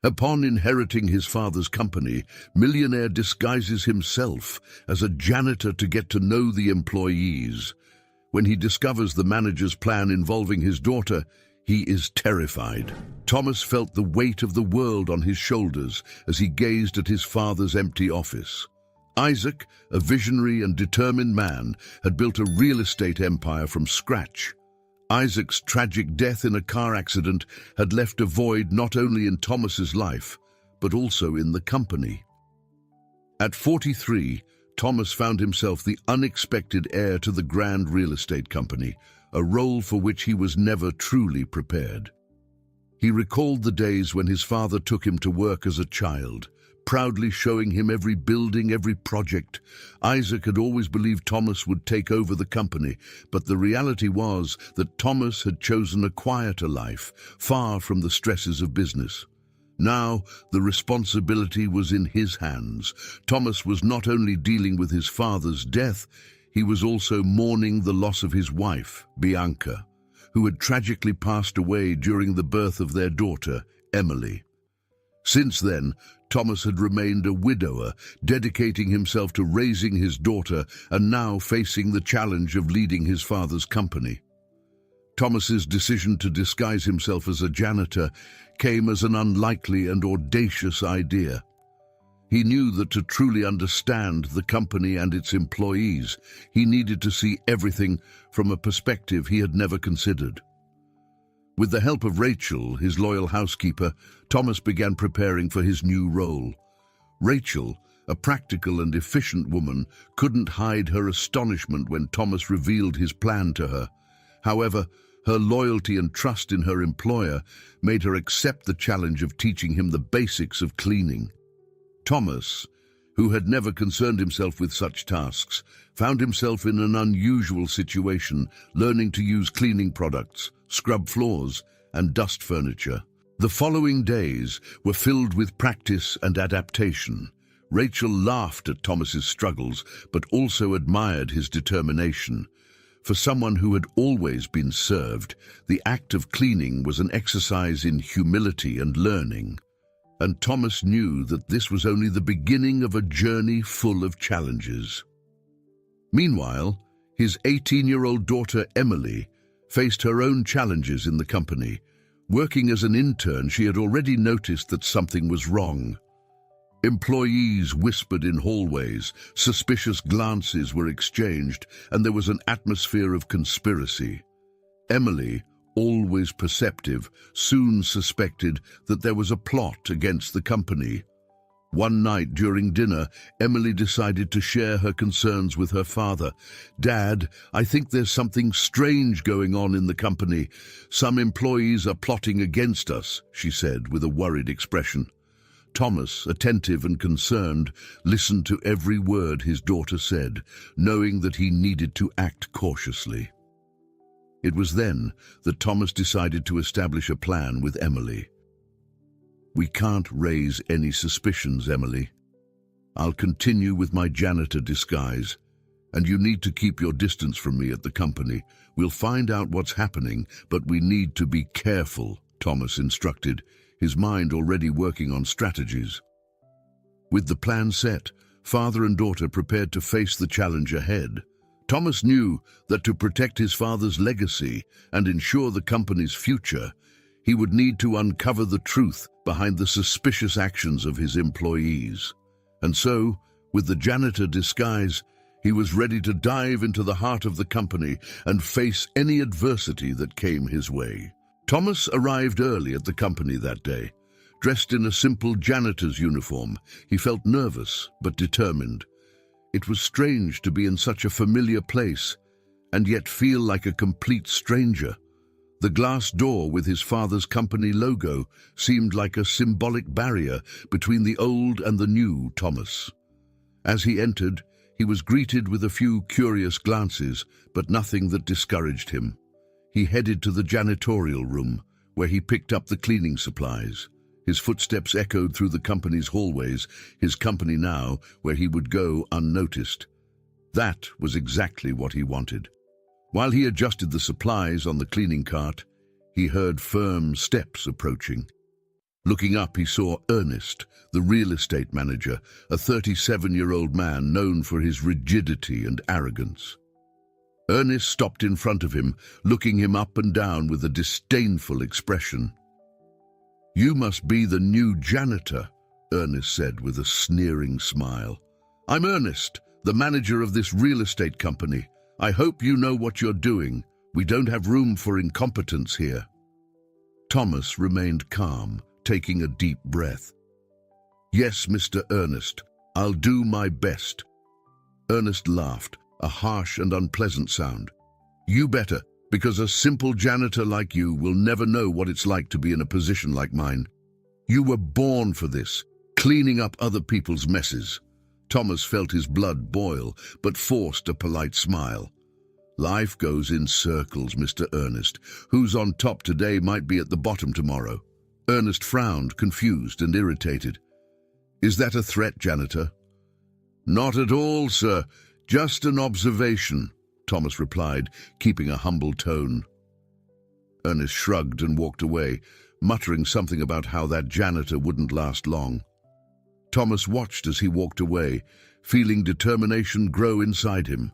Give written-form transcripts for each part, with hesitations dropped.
Upon inheriting his father's company, Millionaire disguises himself as a janitor to get to know the employees. When he discovers the manager's plan involving his daughter, he is terrified. Thomas felt the weight of the world on his shoulders as he gazed at his father's empty office. Isaac, a visionary and determined man, had built a real estate empire from scratch. Isaac's tragic death in a car accident had left a void not only in Thomas's life, but also in the company. At 43, Thomas found himself the unexpected heir to the grand real estate company, a role for which he was never truly prepared. He recalled the days when his father took him to work as a child, proudly showing him every building, every project. Isaac had always believed Thomas would take over the company, but the reality was that Thomas had chosen a quieter life, far from the stresses of business. Now, the responsibility was in his hands. Thomas was not only dealing with his father's death, he was also mourning the loss of his wife, Bianca, who had tragically passed away during the birth of their daughter, Emily. Since then, Thomas had remained a widower, dedicating himself to raising his daughter and now facing the challenge of leading his father's company. Thomas's decision to disguise himself as a janitor came as an unlikely and audacious idea. He knew that to truly understand the company and its employees, he needed to see everything from a perspective he had never considered. With the help of Rachel, his loyal housekeeper, Thomas began preparing for his new role. Rachel, a practical and efficient woman, couldn't hide her astonishment when Thomas revealed his plan to her. However, her loyalty and trust in her employer made her accept the challenge of teaching him the basics of cleaning. Thomas, who had never concerned himself with such tasks, found himself in an unusual situation, learning to use cleaning products, scrub floors, and dust furniture. The following days were filled with practice and adaptation. Rachel laughed at Thomas's struggles, but also admired his determination. For someone who had always been served, the act of cleaning was an exercise in humility and learning. And Thomas knew that this was only the beginning of a journey full of challenges. Meanwhile, his 18-year-old daughter Emily faced her own challenges in the company. Working as an intern, she had already noticed that something was wrong. Employees whispered in hallways, suspicious glances were exchanged, and there was an atmosphere of conspiracy. Emily, always perceptive, soon suspected that there was a plot against the company. One night during dinner, Emily decided to share her concerns with her father. "Dad, I think there's something strange going on in the company. Some employees are plotting against us," she said with a worried expression. Thomas, attentive and concerned, listened to every word his daughter said, knowing that he needed to act cautiously. It was then that Thomas decided to establish a plan with Emily. "We can't raise any suspicions, Emily. I'll continue with my janitor disguise, and you need to keep your distance from me at the company. We'll find out what's happening, but we need to be careful," Thomas instructed, his mind already working on strategies. With the plan set, father and daughter prepared to face the challenge ahead. Thomas knew that to protect his father's legacy and ensure the company's future, he would need to uncover the truth behind the suspicious actions of his employees. And so, with the janitor disguise, he was ready to dive into the heart of the company and face any adversity that came his way. Thomas arrived early at the company that day. Dressed in a simple janitor's uniform, he felt nervous but determined. It was strange to be in such a familiar place and yet feel like a complete stranger. The glass door with his father's company logo seemed like a symbolic barrier between the old and the new Thomas. As he entered, he was greeted with a few curious glances, but nothing that discouraged him. He headed to the janitorial room, where he picked up the cleaning supplies. His footsteps echoed through the company's hallways, his company now where he would go unnoticed. That was exactly what he wanted. While he adjusted the supplies on the cleaning cart, he heard firm steps approaching. Looking up, he saw Ernest, the real estate manager, a 37-year-old man known for his rigidity and arrogance. Ernest stopped in front of him, looking him up and down with a disdainful expression. "You must be the new janitor," Ernest said with a sneering smile. "I'm Ernest, the manager of this real estate company. I hope you know what you're doing. We don't have room for incompetence here." Thomas remained calm, taking a deep breath. "Yes, Mr. Ernest, I'll do my best." Ernest laughed, a harsh and unpleasant sound. "You better, because a simple janitor like you will never know what it's like to be in a position like mine. You were born for this, cleaning up other people's messes." Thomas felt his blood boil, but forced a polite smile. "Life goes in circles, Mr. Ernest. Who's on top today might be at the bottom tomorrow." Ernest frowned, confused and irritated. "Is that a threat, janitor?" "Not at all, sir. Just an observation," Thomas replied, keeping a humble tone. Ernest shrugged and walked away, muttering something about how that janitor wouldn't last long. Thomas watched as he walked away, feeling determination grow inside him.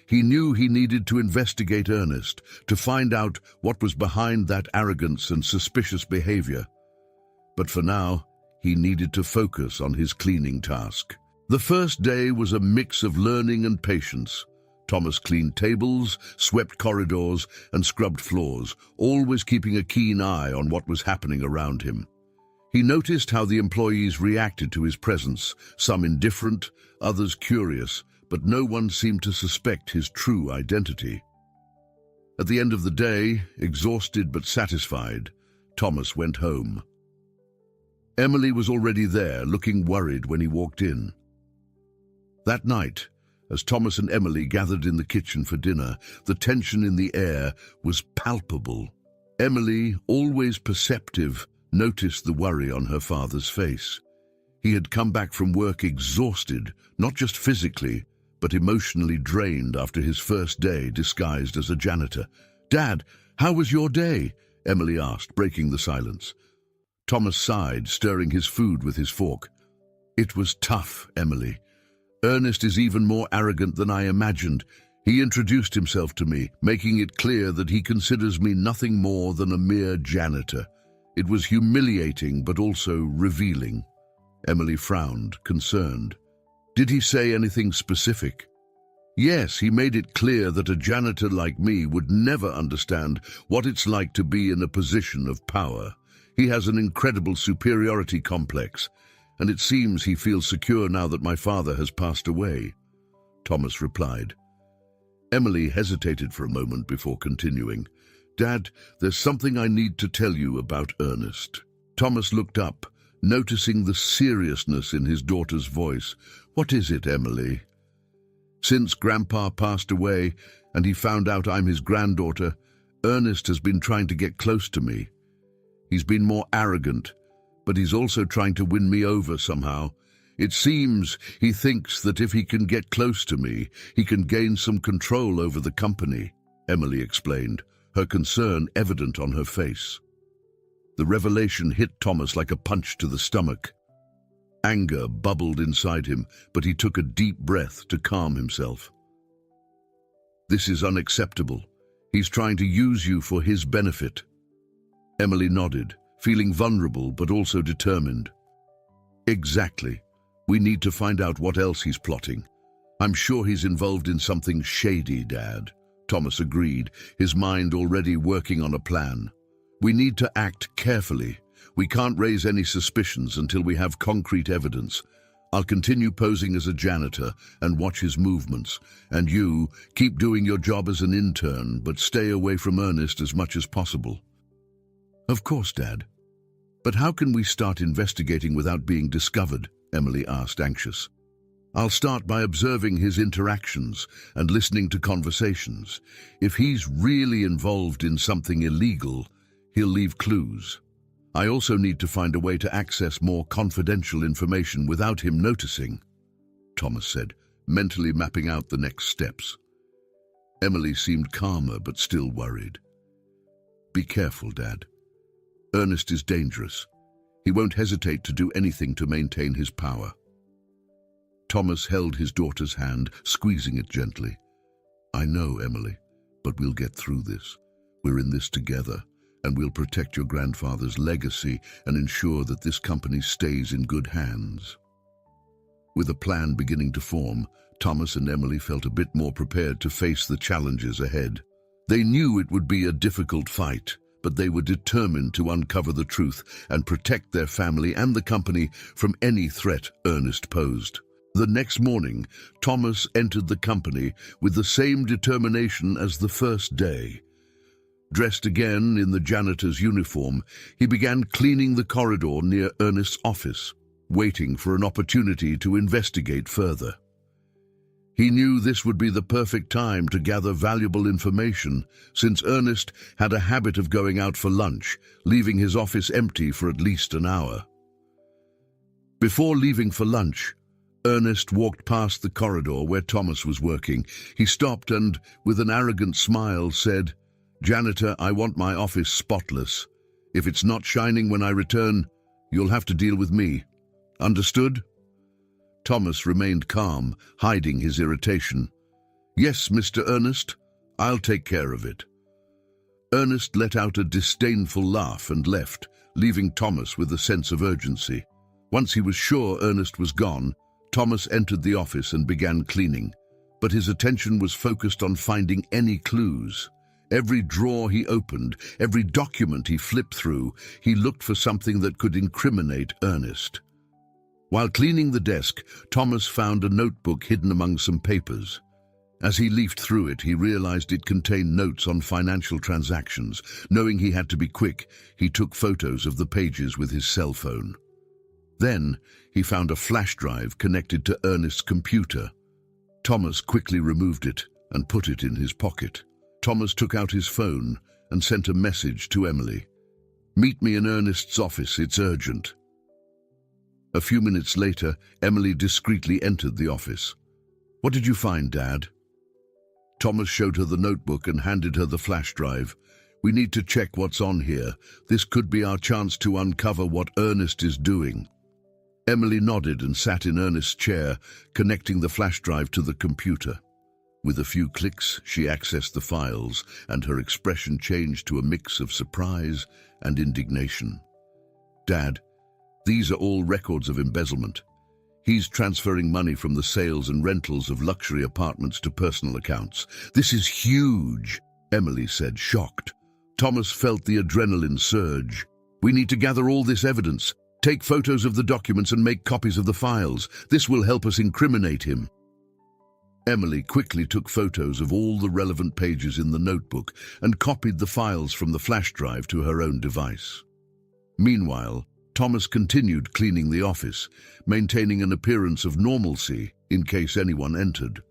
He knew he needed to investigate Ernest, to find out what was behind that arrogance and suspicious behavior. But for now, he needed to focus on his cleaning task. The first day was a mix of learning and patience. Thomas cleaned tables, swept corridors, and scrubbed floors, always keeping a keen eye on what was happening around him. He noticed how the employees reacted to his presence, some indifferent, others curious, but no one seemed to suspect his true identity. At the end of the day, exhausted but satisfied, Thomas went home. Emily was already there, looking worried when he walked in. That night, as Thomas and Emily gathered in the kitchen for dinner, the tension in the air was palpable. Emily, always perceptive, noticed the worry on her father's face. He had come back from work exhausted, not just physically, but emotionally drained after his first day disguised as a janitor. "Dad, how was your day?" Emily asked, breaking the silence. Thomas sighed, stirring his food with his fork. "It was tough, Emily. Ernest is even more arrogant than I imagined. He introduced himself to me, making it clear that he considers me nothing more than a mere janitor. It was humiliating, but also revealing." Emily frowned, concerned. "Did he say anything specific?" "Yes, he made it clear that a janitor like me would never understand what it's like to be in a position of power. He has an incredible superiority complex, and it seems he feels secure now that my father has passed away," Thomas replied. Emily hesitated for a moment before continuing. "Dad, there's something I need to tell you about Ernest." Thomas looked up, noticing the seriousness in his daughter's voice. "What is it, Emily?" "Since Grandpa passed away and he found out I'm his granddaughter, Ernest has been trying to get close to me. He's been more arrogant, but he's also trying to win me over somehow. It seems he thinks that if he can get close to me, he can gain some control over the company," Emily explained, her concern evident on her face. The revelation hit Thomas like a punch to the stomach. Anger bubbled inside him, but he took a deep breath to calm himself. "This is unacceptable. He's trying to use you for his benefit." Emily nodded, feeling vulnerable but also determined. "Exactly. We need to find out what else he's plotting. I'm sure he's involved in something shady, Dad," Thomas agreed, his mind already working on a plan. "We need to act carefully. We can't raise any suspicions until we have concrete evidence. I'll continue posing as a janitor and watch his movements. And you, keep doing your job as an intern, but stay away from Ernest as much as possible." "Of course, Dad. But how can we start investigating without being discovered?" Emily asked, anxious. "I'll start by observing his interactions and listening to conversations. If he's really involved in something illegal, he'll leave clues. I also need to find a way to access more confidential information without him noticing," Thomas said, mentally mapping out the next steps. Emily seemed calmer but still worried. "Be careful, Dad. Ernest is dangerous. He won't hesitate to do anything to maintain his power. Thomas held his daughter's hand, squeezing it gently. I know, Emily, but we'll get through this. We're in this together, and we'll protect your grandfather's legacy and ensure that this company stays in good hands. With a plan beginning to form, Thomas and Emily felt a bit more prepared to face the challenges ahead. They knew it would be a difficult fight, but they were determined to uncover the truth and protect their family and the company from any threat Ernest posed. The next morning, Thomas entered the company with the same determination as the first day. Dressed again in the janitor's uniform, he began cleaning the corridor near Ernest's office, waiting for an opportunity to investigate further. He knew this would be the perfect time to gather valuable information, since Ernest had a habit of going out for lunch, leaving his office empty for at least an hour. Before leaving for lunch, Ernest walked past the corridor where Thomas was working. He stopped and, with an arrogant smile, said, "Janitor, I want my office spotless. If it's not shining when I return, you'll have to deal with me. Understood?" Thomas remained calm, hiding his irritation. "Yes, Mr. Ernest, I'll take care of it." Ernest let out a disdainful laugh and left, leaving Thomas with a sense of urgency. Once he was sure Ernest was gone, Thomas entered the office and began cleaning, but his attention was focused on finding any clues. Every drawer he opened, every document he flipped through, he looked for something that could incriminate Ernest. While cleaning the desk, Thomas found a notebook hidden among some papers. As he leafed through it, he realized it contained notes on financial transactions. Knowing he had to be quick, he took photos of the pages with his cell phone. Then, he found a flash drive connected to Ernest's computer. Thomas quickly removed it and put it in his pocket. Thomas took out his phone and sent a message to Emily. "Meet me in Ernest's office, it's urgent." A few minutes later, Emily discreetly entered the office. "What did you find, Dad?" Thomas showed her the notebook and handed her the flash drive. "We need to check what's on here. This could be our chance to uncover what Ernest is doing." Emily nodded and sat in Ernest's chair, connecting the flash drive to the computer. With a few clicks, she accessed the files, and her expression changed to a mix of surprise and indignation. "Dad, these are all records of embezzlement. He's transferring money from the sales and rentals of luxury apartments to personal accounts. This is huge," Emily said, shocked. Thomas felt the adrenaline surge. "We need to gather all this evidence. Take photos of the documents and make copies of the files. This will help us incriminate him." Emily quickly took photos of all the relevant pages in the notebook and copied the files from the flash drive to her own device. Meanwhile, Thomas continued cleaning the office, maintaining an appearance of normalcy in case anyone entered.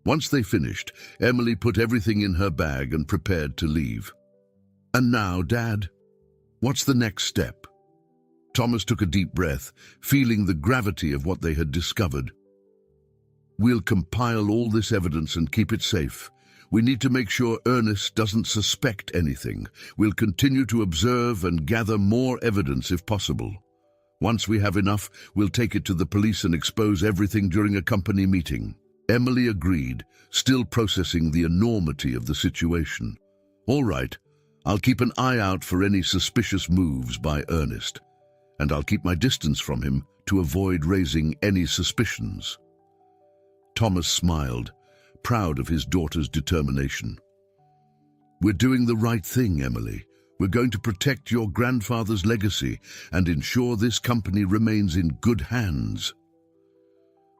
Once they finished, Emily put everything in her bag and prepared to leave. "And now, Dad, what's the next step?" Thomas took a deep breath, feeling the gravity of what they had discovered. "We'll compile all this evidence and keep it safe. We need to make sure Ernest doesn't suspect anything. We'll continue to observe and gather more evidence if possible. Once we have enough, we'll take it to the police and expose everything during a company meeting." Emily agreed, still processing the enormity of the situation. "All right, I'll keep an eye out for any suspicious moves by Ernest, and I'll keep my distance from him to avoid raising any suspicions." Thomas smiled, proud of his daughter's determination. "We're doing the right thing, Emily. We're going to protect your grandfather's legacy and ensure this company remains in good hands."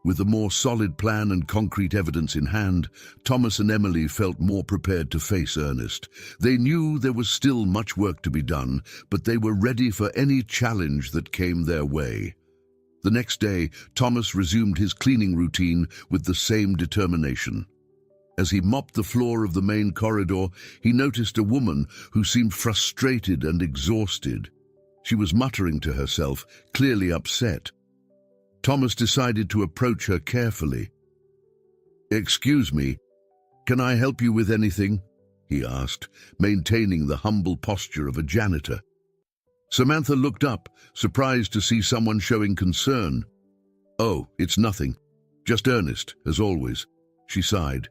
With a more solid plan and concrete evidence in hand, Thomas and Emily felt more prepared to face Ernest. They knew there was still much work to be done, but they were ready for any challenge that came their way. The next day, Thomas resumed his cleaning routine with the same determination. As he mopped the floor of the main corridor, he noticed a woman who seemed frustrated and exhausted. She was muttering to herself, clearly upset. Thomas decided to approach her carefully. "Excuse me, can I help you with anything?" he asked, maintaining the humble posture of a janitor. Samantha looked up, surprised to see someone showing concern. "Oh, it's nothing. Just Ernest, as always," she sighed.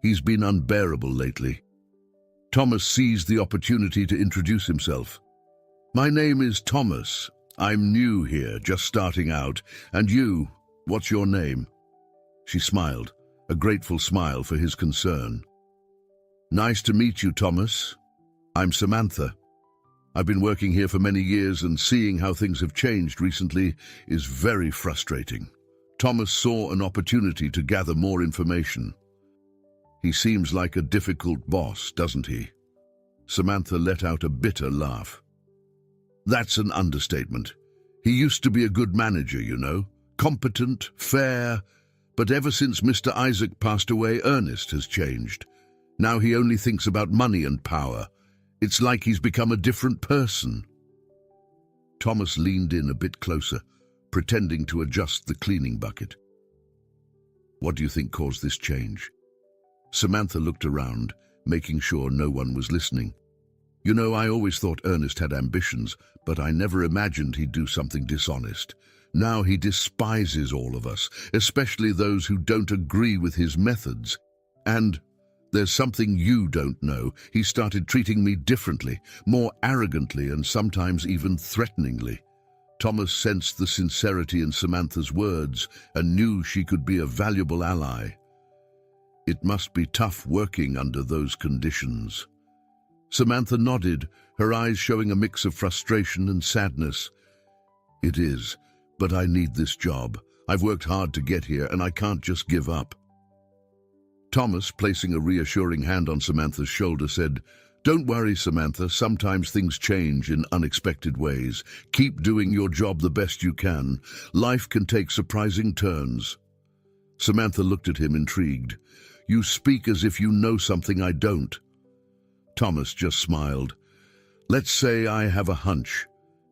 "He's been unbearable lately." Thomas seized the opportunity to introduce himself. "My name is Thomas. I'm new here, just starting out. And you, what's your name?" She smiled, a grateful smile for his concern. "Nice to meet you, Thomas. I'm Samantha. I've been working here for many years, and seeing how things have changed recently is very frustrating." Thomas saw an opportunity to gather more information. "He seems like a difficult boss, doesn't he?" Samantha let out a bitter laugh. "That's an understatement. He used to be a good manager, you know. Competent, fair, but ever since Mr. Isaac passed away, Ernest has changed. Now he only thinks about money and power. It's like he's become a different person." Thomas leaned in a bit closer, pretending to adjust the cleaning bucket. "What do you think caused this change?" Samantha looked around, making sure no one was listening. "You know, I always thought Ernest had ambitions, but I never imagined he'd do something dishonest. Now he despises all of us, especially those who don't agree with his methods. And there's something you don't know. He started treating me differently, more arrogantly and sometimes even threateningly." Thomas sensed the sincerity in Samantha's words and knew she could be a valuable ally. It must be tough working under those conditions. Samantha nodded, her eyes showing a mix of frustration and sadness. "It is, but I need this job. I've worked hard to get here, and I can't just give up." Thomas, placing a reassuring hand on Samantha's shoulder, said, "Don't worry, Samantha. Sometimes things change in unexpected ways. Keep doing your job the best you can. Life can take surprising turns." Samantha looked at him, intrigued. "You speak as if you know something I don't." Thomas just smiled. "Let's say I have a hunch.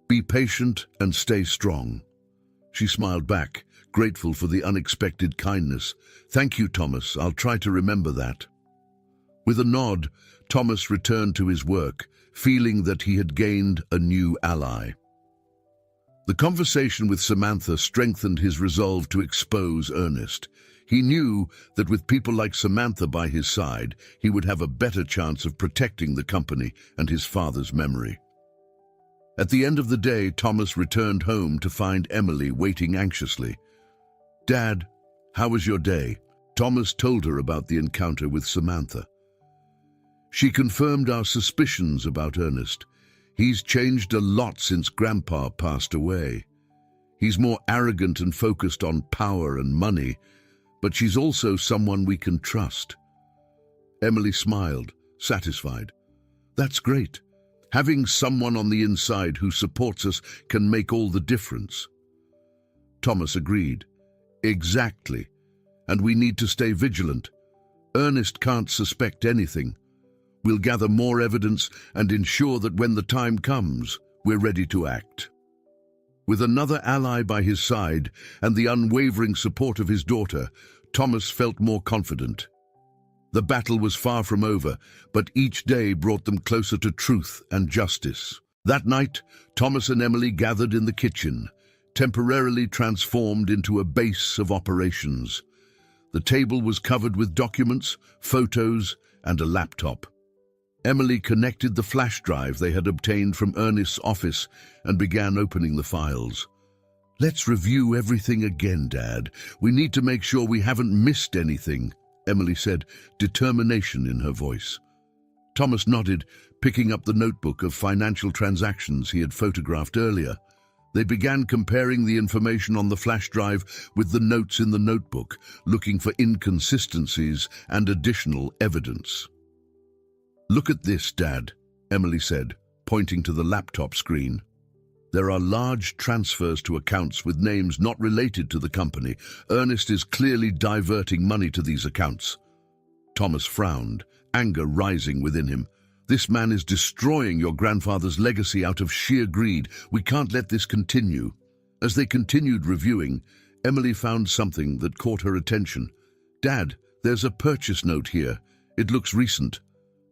Be patient and stay strong." She smiled back, grateful for the unexpected kindness. "Thank you, Thomas. I'll try to remember that." With a nod, Thomas returned to his work, feeling that he had gained a new ally. The conversation with Samantha strengthened his resolve to expose Ernest. He knew that with people like Samantha by his side, he would have a better chance of protecting the company and his father's memory. At the end of the day, Thomas returned home to find Emily waiting anxiously. "Dad, how was your day?" Thomas told her about the encounter with Samantha. "She confirmed our suspicions about Ernest. He's changed a lot since Grandpa passed away. He's more arrogant and focused on power and money, but she's also someone we can trust." Emily smiled, satisfied. "That's great. Having someone on the inside who supports us can make all the difference." Thomas agreed. "Exactly. And we need to stay vigilant. Ernest can't suspect anything. We'll gather more evidence and ensure that when the time comes, we're ready to act." With another ally by his side and the unwavering support of his daughter, Thomas felt more confident. The battle was far from over, but each day brought them closer to truth and justice. That night, Thomas and Emily gathered in the kitchen, temporarily transformed into a base of operations. The table was covered with documents, photos, and a laptop. Emily connected the flash drive they had obtained from Ernest's office and began opening the files. "Let's review everything again, Dad. We need to make sure we haven't missed anything," Emily said, determination in her voice. Thomas nodded, picking up the notebook of financial transactions he had photographed earlier. They began comparing the information on the flash drive with the notes in the notebook, looking for inconsistencies and additional evidence. "Look at this, Dad," Emily said, pointing to the laptop screen. "There are large transfers to accounts with names not related to the company. Ernest is clearly diverting money to these accounts." Thomas frowned, anger rising within him. "This man is destroying your grandfather's legacy out of sheer greed. We can't let this continue." As they continued reviewing, Emily found something that caught her attention. "Dad, there's a purchase note here. It looks recent."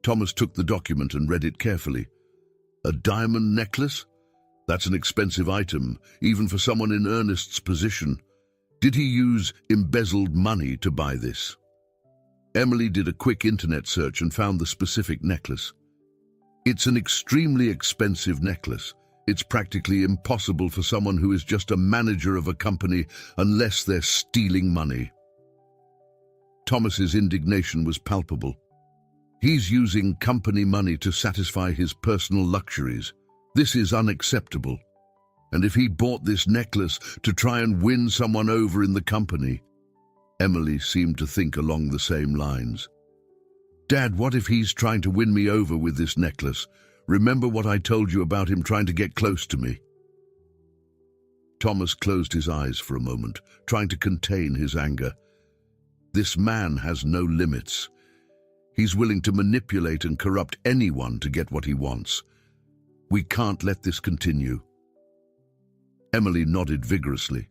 Thomas took the document and read it carefully. "A diamond necklace? That's an expensive item, even for someone in Ernest's position. Did he use embezzled money to buy this? Emily did a quick internet search and found the specific necklace. It's an extremely expensive necklace. It's practically impossible for someone who is just a manager of a company unless they're stealing money. Thomas's indignation was palpable. He's using company money to satisfy his personal luxuries. This is unacceptable. And if he bought this necklace to try and win someone over in the company? Emily seemed to think along the same lines. Dad, what if he's trying to win me over with this necklace? Remember what I told you about him trying to get close to me? Thomas closed his eyes for a moment, trying to contain his anger. This man has no limits. He's willing to manipulate and corrupt anyone to get what he wants. We can't let this continue. Emily nodded vigorously.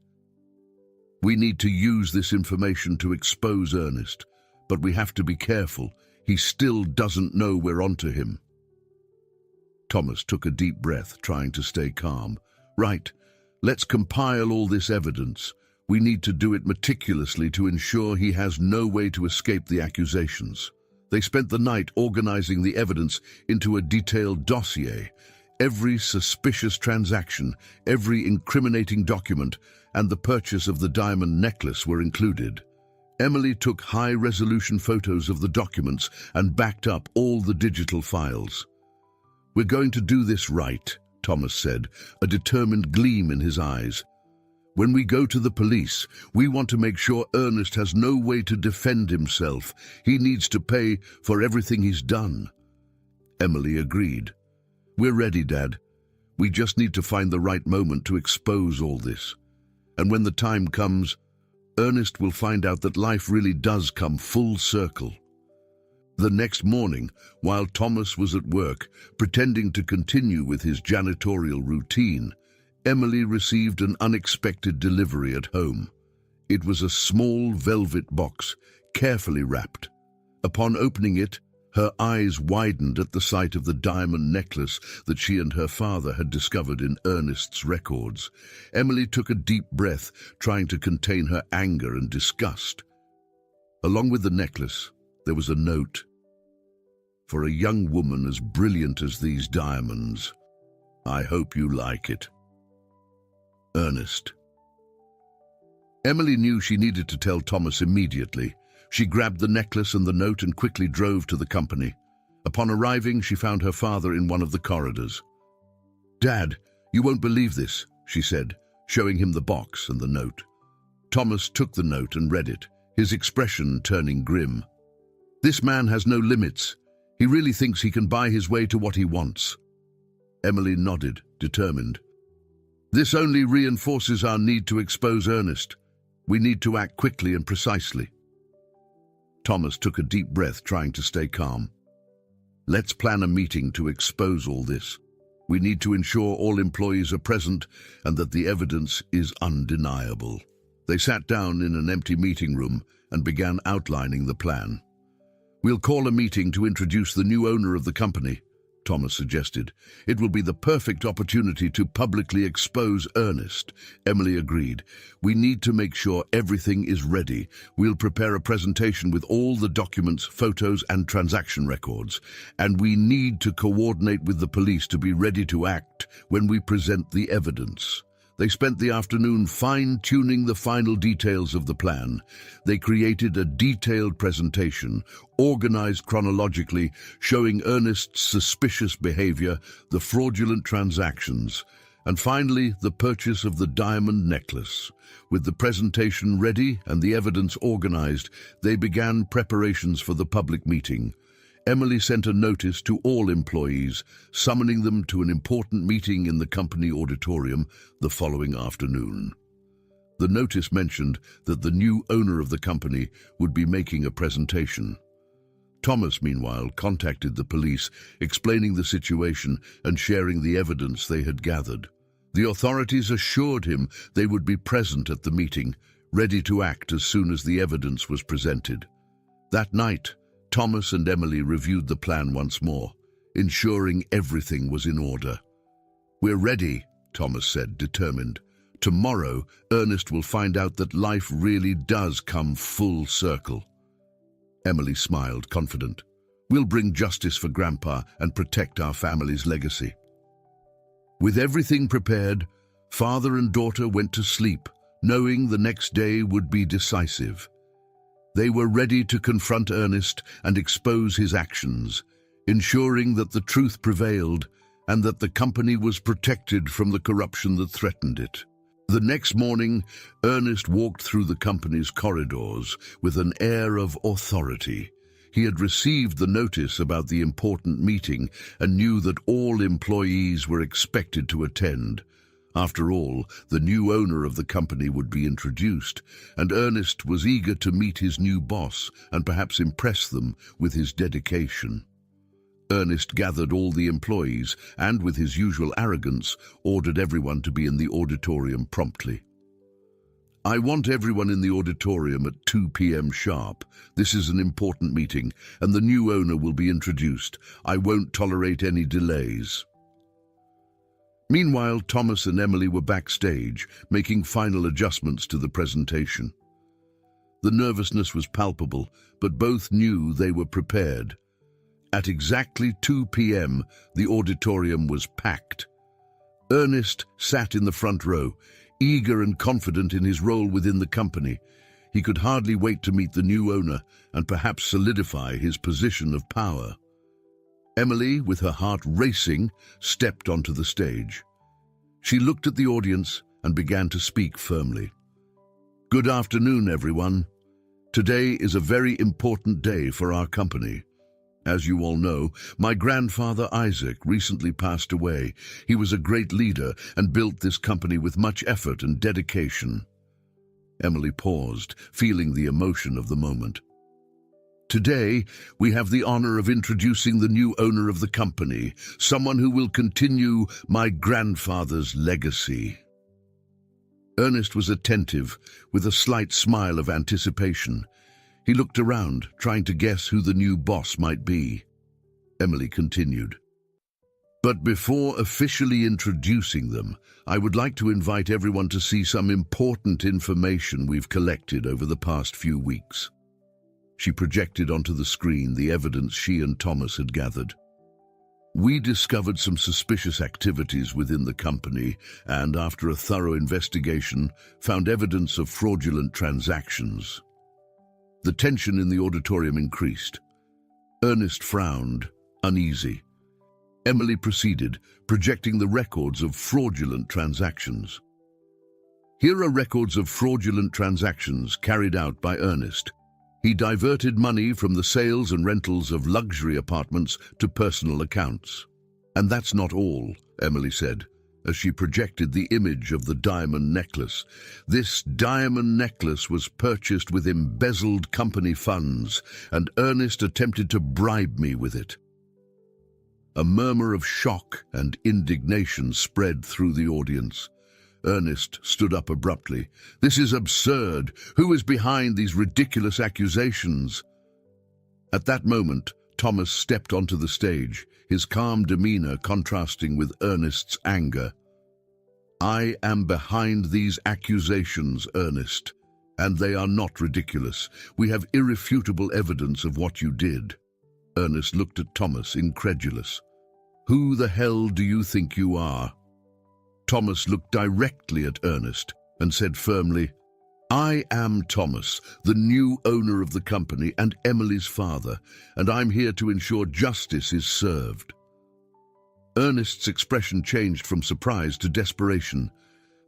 We need to use this information to expose Ernest, but we have to be careful. He still doesn't know we're onto him. Thomas took a deep breath, trying to stay calm. Right, let's compile all this evidence. We need to do it meticulously to ensure he has no way to escape the accusations. They spent the night organizing the evidence into a detailed dossier. Every suspicious transaction, every incriminating document, and the purchase of the diamond necklace were included. Emily took high-resolution photos of the documents and backed up all the digital files. We're going to do this right, Thomas said, a determined gleam in his eyes. When we go to the police, we want to make sure Ernest has no way to defend himself. He needs to pay for everything he's done. Emily agreed. We're ready, Dad. We just need to find the right moment to expose all this. And when the time comes, Ernest will find out that life really does come full circle. The next morning, while Thomas was at work, pretending to continue with his janitorial routine, Emily received an unexpected delivery at home. It was a small velvet box, carefully wrapped. Upon opening it, her eyes widened at the sight of the diamond necklace that she and her father had discovered in Ernest's records. Emily took a deep breath, trying to contain her anger and disgust. Along with the necklace, there was a note. For a young woman as brilliant as these diamonds, I hope you like it. Ernest. Emily knew she needed to tell Thomas immediately. She grabbed the necklace and the note and quickly drove to the company. Upon arriving, she found her father in one of the corridors. Dad, you won't believe this, she said, showing him the box and the note. Thomas took the note and read it, his expression turning grim. This man has no limits. He really thinks he can buy his way to what he wants. Emily nodded, determined. This only reinforces our need to expose Ernest. We need to act quickly and precisely. Thomas took a deep breath, trying to stay calm. Let's plan a meeting to expose all this. We need to ensure all employees are present and that the evidence is undeniable. They sat down in an empty meeting room and began outlining the plan. We'll call a meeting to introduce the new owner of the company, Thomas suggested. It will be the perfect opportunity to publicly expose Ernest. Emily agreed. We need to make sure everything is ready. We'll prepare a presentation with all the documents, photos, and transaction records. And we need to coordinate with the police to be ready to act when we present the evidence. They spent the afternoon fine-tuning the final details of the plan. They created a detailed presentation, organized chronologically, showing Ernest's suspicious behavior, the fraudulent transactions, and finally the purchase of the diamond necklace. With the presentation ready and the evidence organized, they began preparations for the public meeting. Emily sent a notice to all employees, summoning them to an important meeting in the company auditorium the following afternoon. The notice mentioned that the new owner of the company would be making a presentation. Thomas, meanwhile, contacted the police, explaining the situation and sharing the evidence they had gathered. The authorities assured him they would be present at the meeting, ready to act as soon as the evidence was presented. That night, Thomas and Emily reviewed the plan once more, ensuring everything was in order. We're ready, Thomas said, determined. Tomorrow, Ernest will find out that life really does come full circle. Emily smiled, confident. We'll bring justice for Grandpa and protect our family's legacy. With everything prepared, father and daughter went to sleep, knowing the next day would be decisive. They were ready to confront Ernest and expose his actions, ensuring that the truth prevailed and that the company was protected from the corruption that threatened it. The next morning, Ernest walked through the company's corridors with an air of authority. He had received the notice about the important meeting and knew that all employees were expected to attend. After all, the new owner of the company would be introduced, and Ernest was eager to meet his new boss and perhaps impress them with his dedication. Ernest gathered all the employees and, with his usual arrogance, ordered everyone to be in the auditorium promptly. I want everyone in the auditorium at 2 p.m. sharp. This is an important meeting, and the new owner will be introduced. I won't tolerate any delays. Meanwhile, Thomas and Emily were backstage, making final adjustments to the presentation. The nervousness was palpable, but both knew they were prepared. At exactly 2 p.m., the auditorium was packed. Ernest sat in the front row, eager and confident in his role within the company. He could hardly wait to meet the new owner and perhaps solidify his position of power. Emily, with her heart racing, stepped onto the stage. She looked at the audience and began to speak firmly. Good afternoon, everyone. Today is a very important day for our company. As you all know, my grandfather Isaac recently passed away. He was a great leader and built this company with much effort and dedication. Emily paused, feeling the emotion of the moment. Today, we have the honor of introducing the new owner of the company, someone who will continue my grandfather's legacy. Ernest was attentive, with a slight smile of anticipation. He looked around, trying to guess who the new boss might be. Emily continued. But before officially introducing them, I would like to invite everyone to see some important information we've collected over the past few weeks. She projected onto the screen the evidence she and Thomas had gathered. We discovered some suspicious activities within the company and, after a thorough investigation, found evidence of fraudulent transactions. The tension in the auditorium increased. Ernest frowned, uneasy. Emily proceeded, projecting the records of fraudulent transactions. Here are records of fraudulent transactions carried out by Ernest. He diverted money from the sales and rentals of luxury apartments to personal accounts. And that's not all, Emily said, as she projected the image of the diamond necklace. This diamond necklace was purchased with embezzled company funds, and Ernest attempted to bribe me with it. A murmur of shock and indignation spread through the audience. Ernest stood up abruptly. This is absurd. Who is behind these ridiculous accusations? At that moment, Thomas stepped onto the stage, his calm demeanor contrasting with Ernest's anger. I am behind these accusations, Ernest, and they are not ridiculous. We have irrefutable evidence of what you did. Ernest looked at Thomas, incredulous. Who the hell do you think you are? Thomas looked directly at Ernest and said firmly, I am Thomas, the new owner of the company and Emily's father, and I'm here to ensure justice is served. Ernest's expression changed from surprise to desperation.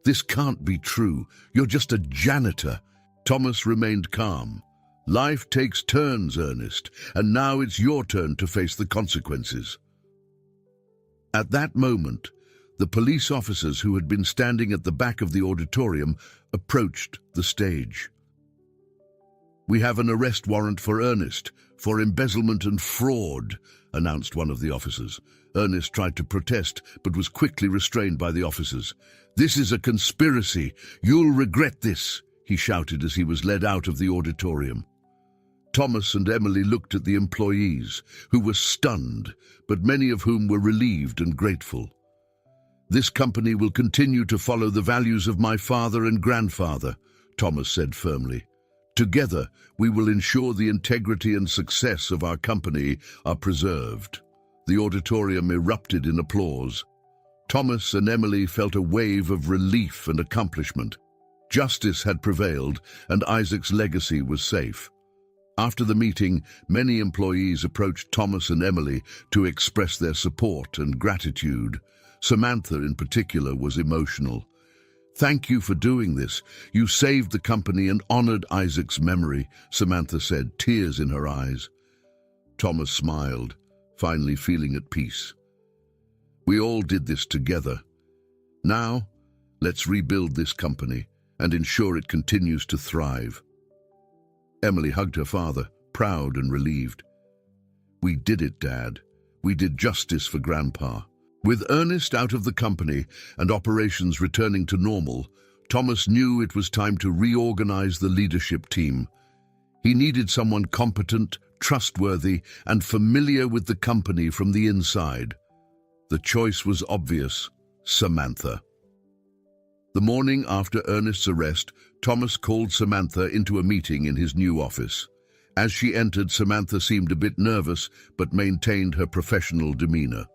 This can't be true. You're just a janitor. Thomas remained calm. Life takes turns, Ernest, and now it's your turn to face the consequences. At that moment, the police officers who had been standing at the back of the auditorium approached the stage. We have an arrest warrant for Ernest for embezzlement and fraud, announced one of the officers. Ernest tried to protest, but was quickly restrained by the officers. This is a conspiracy. You'll regret this, he shouted as he was led out of the auditorium. Thomas and Emily looked at the employees, who were stunned, but many of whom were relieved and grateful. This company will continue to follow the values of my father and grandfather, Thomas said firmly. Together, we will ensure the integrity and success of our company are preserved. The auditorium erupted in applause. Thomas and Emily felt a wave of relief and accomplishment. Justice had prevailed, and Isaac's legacy was safe. After the meeting, many employees approached Thomas and Emily to express their support and gratitude. Samantha, in particular, was emotional. "Thank you for doing this. You saved the company and honored Isaac's memory," Samantha said, tears in her eyes. Thomas smiled, finally feeling at peace. "We all did this together. Now, let's rebuild this company and ensure it continues to thrive." Emily hugged her father, proud and relieved. "We did it, Dad. We did justice for Grandpa." With Ernest out of the company and operations returning to normal, Thomas knew it was time to reorganize the leadership team. He needed someone competent, trustworthy, and familiar with the company from the inside. The choice was obvious: Samantha. The morning after Ernest's arrest, Thomas called Samantha into a meeting in his new office. As she entered, Samantha seemed a bit nervous, but maintained her professional demeanor.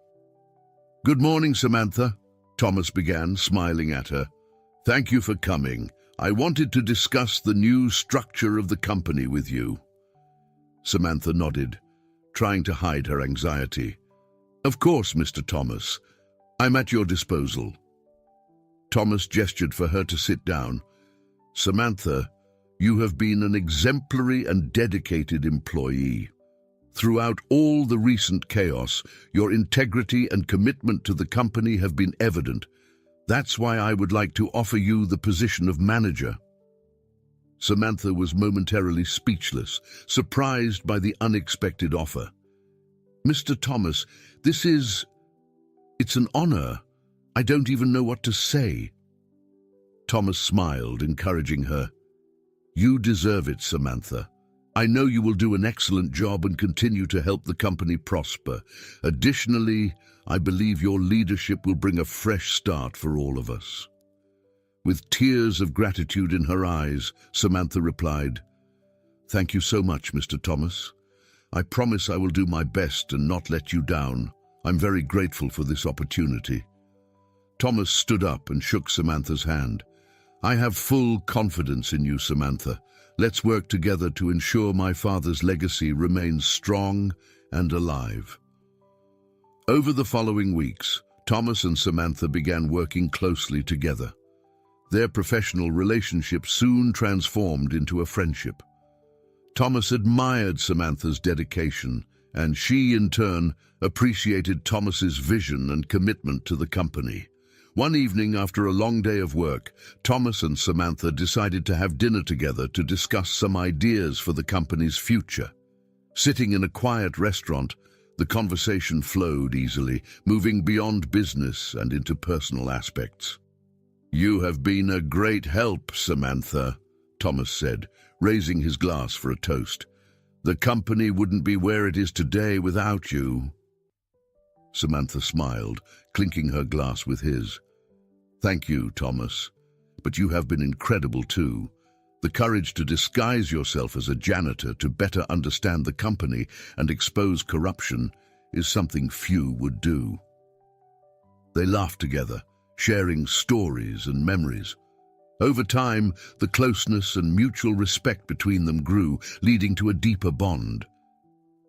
"Good morning, Samantha," Thomas began, smiling at her. "Thank you for coming. I wanted to discuss the new structure of the company with you." Samantha nodded, trying to hide her anxiety. "Of course, Mr. Thomas. I'm at your disposal." Thomas gestured for her to sit down. "Samantha, you have been an exemplary and dedicated employee. Throughout all the recent chaos, your integrity and commitment to the company have been evident. That's why I would like to offer you the position of manager." Samantha was momentarily speechless, surprised by the unexpected offer. "Mr. Thomas, it's an honor. I don't even know what to say." Thomas smiled, encouraging her. "You deserve it, Samantha. I know you will do an excellent job and continue to help the company prosper. Additionally, I believe your leadership will bring a fresh start for all of us." With tears of gratitude in her eyes, Samantha replied, "Thank you so much, Mr. Thomas. I promise I will do my best and not let you down. I'm very grateful for this opportunity." Thomas stood up and shook Samantha's hand. "I have full confidence in you, Samantha. Let's work together to ensure my father's legacy remains strong and alive." Over the following weeks, Thomas and Samantha began working closely together. Their professional relationship soon transformed into a friendship. Thomas admired Samantha's dedication, and she, in turn, appreciated Thomas's vision and commitment to the company. One evening, after a long day of work, Thomas and Samantha decided to have dinner together to discuss some ideas for the company's future. Sitting in a quiet restaurant, the conversation flowed easily, moving beyond business and into personal aspects. "You have been a great help, Samantha," Thomas said, raising his glass for a toast. "The company wouldn't be where it is today without you." Samantha smiled, clinking her glass with his. "Thank you, Thomas. But you have been incredible too. The courage to disguise yourself as a janitor to better understand the company and expose corruption is something few would do." They laughed together, sharing stories and memories. Over time, the closeness and mutual respect between them grew, leading to a deeper bond.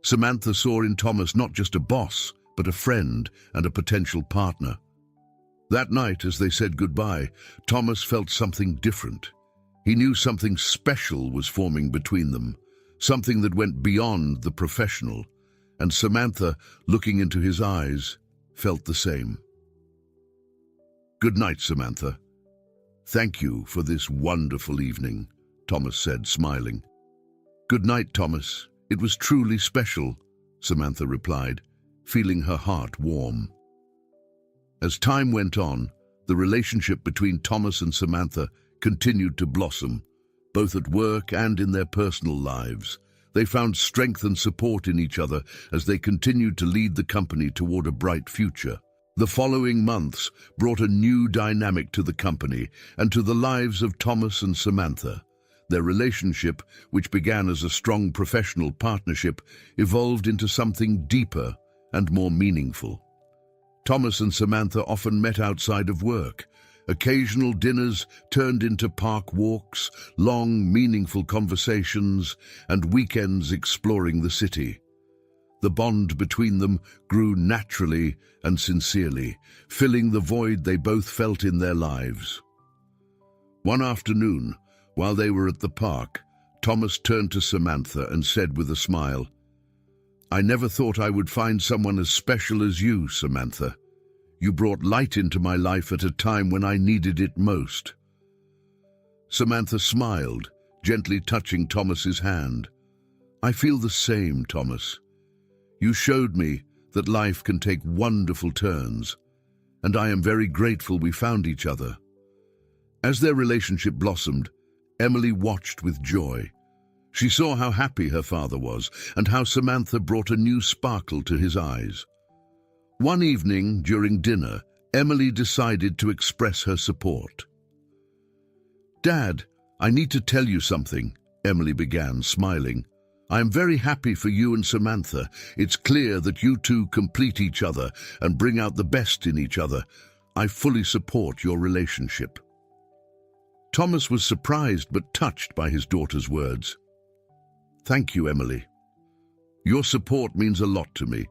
Samantha saw in Thomas not just a boss, but a friend and a potential partner. That night, as they said goodbye, Thomas felt something different. He knew something special was forming between them, something that went beyond the professional, and Samantha, looking into his eyes, felt the same. "Good night, Samantha. Thank you for this wonderful evening," Thomas said, smiling. "Good night, Thomas. It was truly special," Samantha replied, feeling her heart warm. As time went on, the relationship between Thomas and Samantha continued to blossom, both at work and in their personal lives. They found strength and support in each other as they continued to lead the company toward a bright future. The following months brought a new dynamic to the company and to the lives of Thomas and Samantha. Their relationship, which began as a strong professional partnership, evolved into something deeper and more meaningful. Thomas and Samantha often met outside of work. Occasional dinners turned into park walks, long, meaningful conversations, and weekends exploring the city. The bond between them grew naturally and sincerely, filling the void they both felt in their lives. One afternoon, while they were at the park, Thomas turned to Samantha and said with a smile, "I never thought I would find someone as special as you, Samantha. You brought light into my life at a time when I needed it most." Samantha smiled, gently touching Thomas's hand. "I feel the same, Thomas. You showed me that life can take wonderful turns, and I am very grateful we found each other." As their relationship blossomed, Emily watched with joy. She saw how happy her father was and how Samantha brought a new sparkle to his eyes. One evening during dinner, Emily decided to express her support. "Dad, I need to tell you something," Emily began, smiling. "I am very happy for you and Samantha. It's clear that you two complete each other and bring out the best in each other. I fully support your relationship." Thomas was surprised but touched by his daughter's words. "Thank you, Emily. Your support means a lot to me.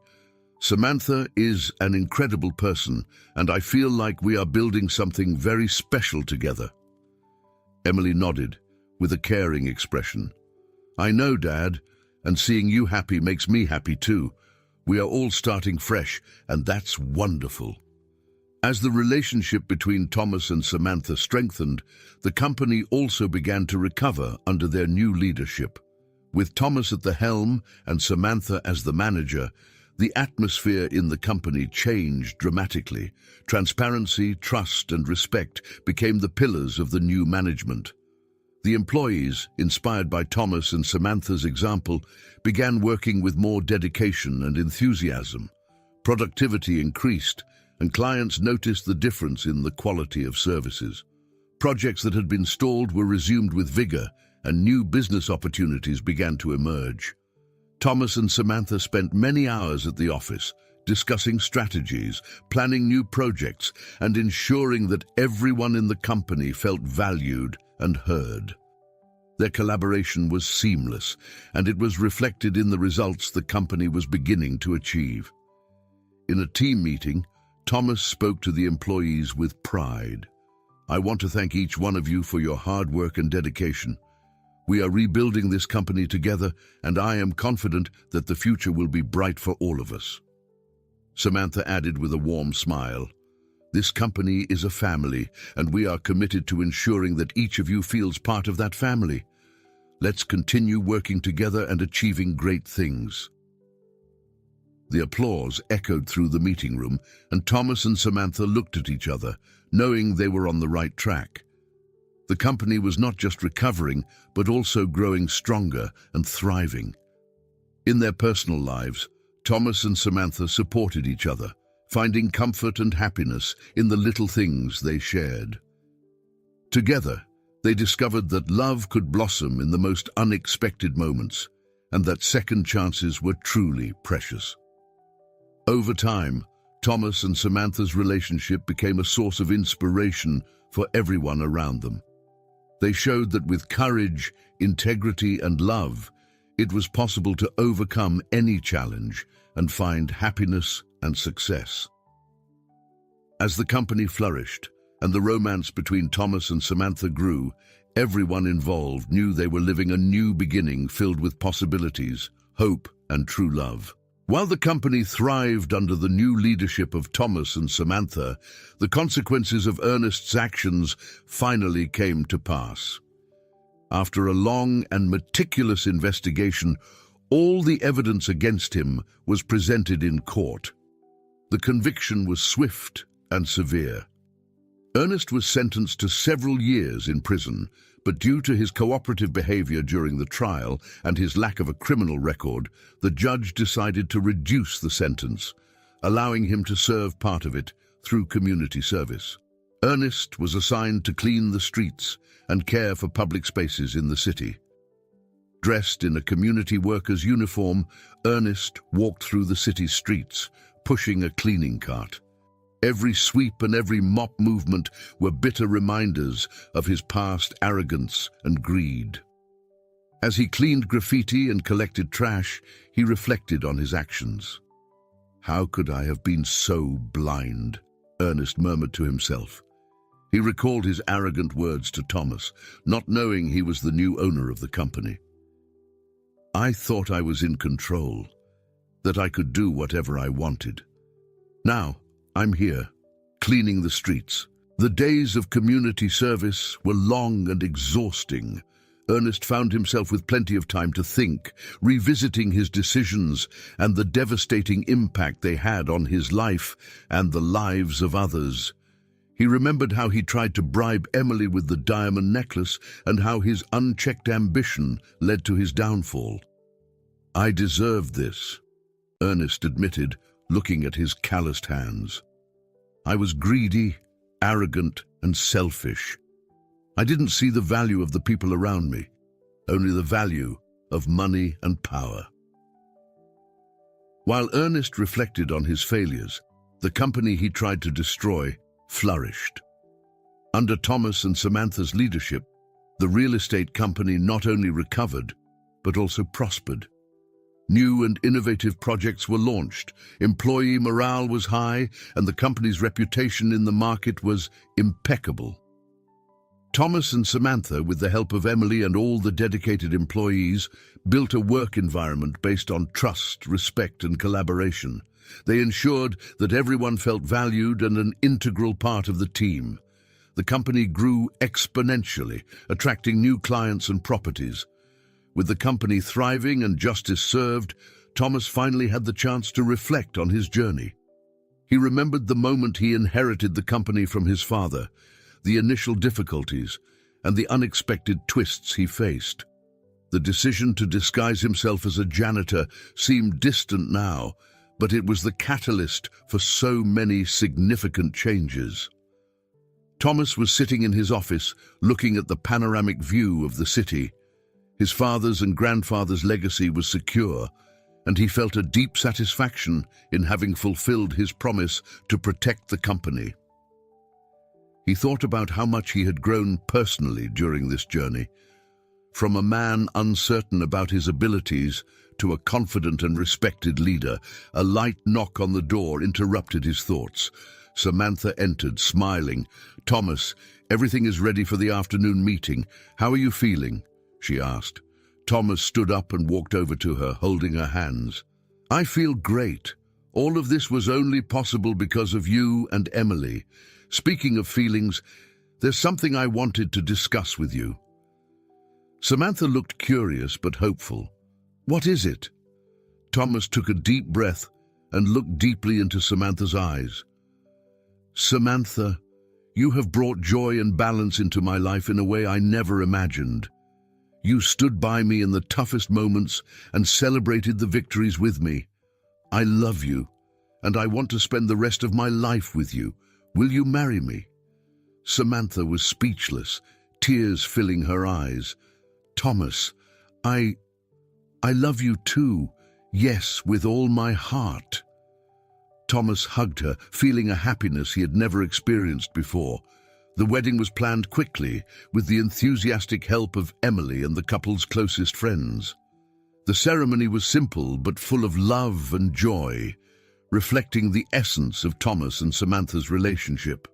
Samantha is an incredible person, and I feel like we are building something very special together." Emily nodded, with a caring expression. "I know, Dad, and seeing you happy makes me happy too. We are all starting fresh, and that's wonderful." As the relationship between Thomas and Samantha strengthened, the company also began to recover under their new leadership. With Thomas at the helm and Samantha as the manager, the atmosphere in the company changed dramatically. Transparency, trust, and respect became the pillars of the new management. The employees, inspired by Thomas and Samantha's example, began working with more dedication and enthusiasm. Productivity increased, and clients noticed the difference in the quality of services. Projects that had been stalled were resumed with vigor, and new business opportunities began to emerge. Thomas and Samantha spent many hours at the office, discussing strategies, planning new projects, and ensuring that everyone in the company felt valued and heard. Their collaboration was seamless, and it was reflected in the results the company was beginning to achieve. In a team meeting, Thomas spoke to the employees with pride. "I want to thank each one of you for your hard work and dedication. We are rebuilding this company together, and I am confident that the future will be bright for all of us." Samantha added with a warm smile, "This company is a family, and we are committed to ensuring that each of you feels part of that family. Let's continue working together and achieving great things." The applause echoed through the meeting room, and Thomas and Samantha looked at each other, knowing they were on the right track. The company was not just recovering, but also growing stronger and thriving. In their personal lives, Thomas and Samantha supported each other, finding comfort and happiness in the little things they shared. Together, they discovered that love could blossom in the most unexpected moments, and that second chances were truly precious. Over time, Thomas and Samantha's relationship became a source of inspiration for everyone around them. They showed that with courage, integrity, and love, it was possible to overcome any challenge and find happiness and success. As the company flourished and the romance between Thomas and Samantha grew, everyone involved knew they were living a new beginning filled with possibilities, hope, and true love. While the company thrived under the new leadership of Thomas and Samantha, the consequences of Ernest's actions finally came to pass. After a long and meticulous investigation, all the evidence against him was presented in court. The conviction was swift and severe. Ernest was sentenced to several years in prison, but due to his cooperative behavior during the trial and his lack of a criminal record, the judge decided to reduce the sentence, allowing him to serve part of it through community service. Ernest was assigned to clean the streets and care for public spaces in the city. Dressed in a community worker's uniform, Ernest walked through the city's streets, pushing a cleaning cart. Every sweep and every mop movement were bitter reminders of his past arrogance and greed. As he cleaned graffiti and collected trash, he reflected on his actions. "How could I have been so blind?" Ernest murmured to himself. He recalled his arrogant words to Thomas, not knowing he was the new owner of the company. "I thought I was in control, that I could do whatever I wanted. Now, I'm here, cleaning the streets." The days of community service were long and exhausting. Ernest found himself with plenty of time to think, revisiting his decisions and the devastating impact they had on his life and the lives of others. He remembered how he tried to bribe Emily with the diamond necklace and how his unchecked ambition led to his downfall. "I deserved this," Ernest admitted, looking at his calloused hands. "I was greedy, arrogant, and selfish. I didn't see the value of the people around me, only the value of money and power." While Ernest reflected on his failures, the company he tried to destroy flourished. Under Thomas and Samantha's leadership, the real estate company not only recovered, but also prospered. New and innovative projects were launched, employee morale was high, and the company's reputation in the market was impeccable. Thomas and Samantha, with the help of Emily and all the dedicated employees, built a work environment based on trust, respect, and collaboration. They ensured that everyone felt valued and an integral part of the team. The company grew exponentially, attracting new clients and properties. With the company thriving and justice served, Thomas finally had the chance to reflect on his journey. He remembered the moment he inherited the company from his father, the initial difficulties, and the unexpected twists he faced. The decision to disguise himself as a janitor seemed distant now, but it was the catalyst for so many significant changes. Thomas was sitting in his office, looking at the panoramic view of the city. His father's and grandfather's legacy was secure, and he felt a deep satisfaction in having fulfilled his promise to protect the company. He thought about how much he had grown personally during this journey. From a man uncertain about his abilities to a confident and respected leader, a light knock on the door interrupted his thoughts. Samantha entered, smiling. "Thomas, everything is ready for the afternoon meeting. How are you feeling?" she asked. Thomas stood up and walked over to her, holding her hands. "I feel great. All of this was only possible because of you and Emily. Speaking of feelings, there's something I wanted to discuss with you." Samantha looked curious but hopeful. "What is it?" Thomas took a deep breath and looked deeply into Samantha's eyes. "Samantha, you have brought joy and balance into my life in a way I never imagined. You stood by me in the toughest moments and celebrated the victories with me. I love you, and I want to spend the rest of my life with you. Will you marry me?" Samantha was speechless, tears filling her eyes. "Thomas, I love you too. Yes, with all my heart." Thomas hugged her, feeling a happiness he had never experienced before. The wedding was planned quickly, with the enthusiastic help of Emily and the couple's closest friends. The ceremony was simple but full of love and joy, reflecting the essence of Thomas and Samantha's relationship.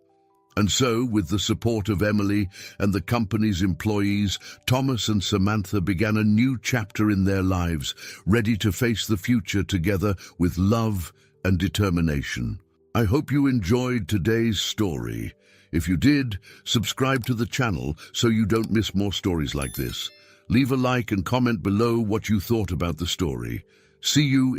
And so, with the support of Emily and the company's employees, Thomas and Samantha began a new chapter in their lives, ready to face the future together with love and determination. I hope you enjoyed today's story. If you did, subscribe to the channel so you don't miss more stories like this. Leave a like and comment below what you thought about the story. See you